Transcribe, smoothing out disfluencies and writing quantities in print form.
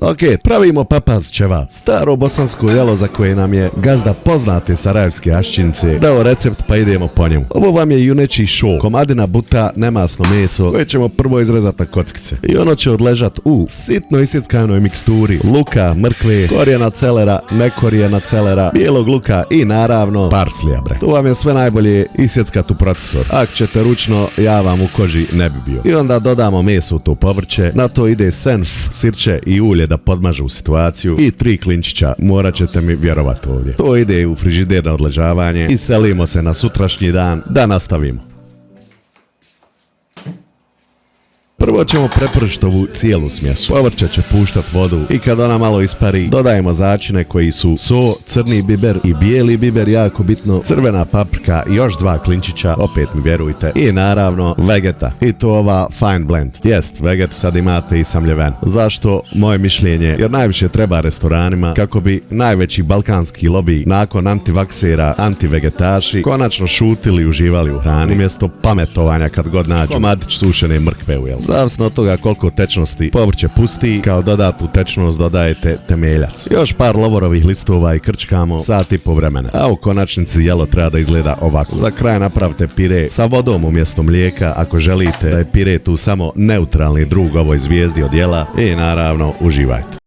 Ok, pravimo papaz ćeva, staro bosansko jelo za koje nam je gazda poznate sarajevske aščinice dao recept pa idemo po njemu. Ovo vam je juneći šo, komadina buta, nemasno meso koje ćemo prvo izrezati na kockice. I ono će odležat u sitno isjeckanoj miksturi luka, mrkve, korijena celera, nekorijena celera, bijelog luka i naravno parslija bre. Tu vam je sve najbolje isjeckat u procesor. Ako ćete ručno, ja vam u koži ne bi bio. I onda dodamo meso u to povrće, na to ide senf, sirće i ulje da podmažu situaciju i 3 klinčića, morat ćete mi vjerovati ovdje. To ide u frižider na odležavanje i selimo se na sutrašnji dan da nastavimo. Prvo ćemo prepršiti ovu cijelu smjesu. Povrće će puštat vodu i kad ona malo ispari, dodajemo začine koji su so, crni biber i bijeli biber, jako bitno, crvena paprika i još 2 klinčića, opet mi vjerujte, i naravno vegeta. I to ova fine blend. Jest, veget sad imate i samljeven. Zašto? Moje mišljenje, jer najviše treba restoranima kako bi najveći balkanski lobby nakon antivaksera, antivegetaši konačno šutili i uživali u hrani umjesto pametovanja kad god nađu komadić sušene mrkve u jelu. Zavisno od toga koliko tečnosti povrće pusti, kao dodatnu tečnost dodajete temeljac. Još par lovorovih listova i krčkamo sat i po vremena. A u konačnici jelo treba da izgleda ovako. Za kraj napravite pire sa vodom umjesto mlijeka ako želite da je pire tu samo neutralni drug ovoj zvijezdi od jela i naravno uživajte.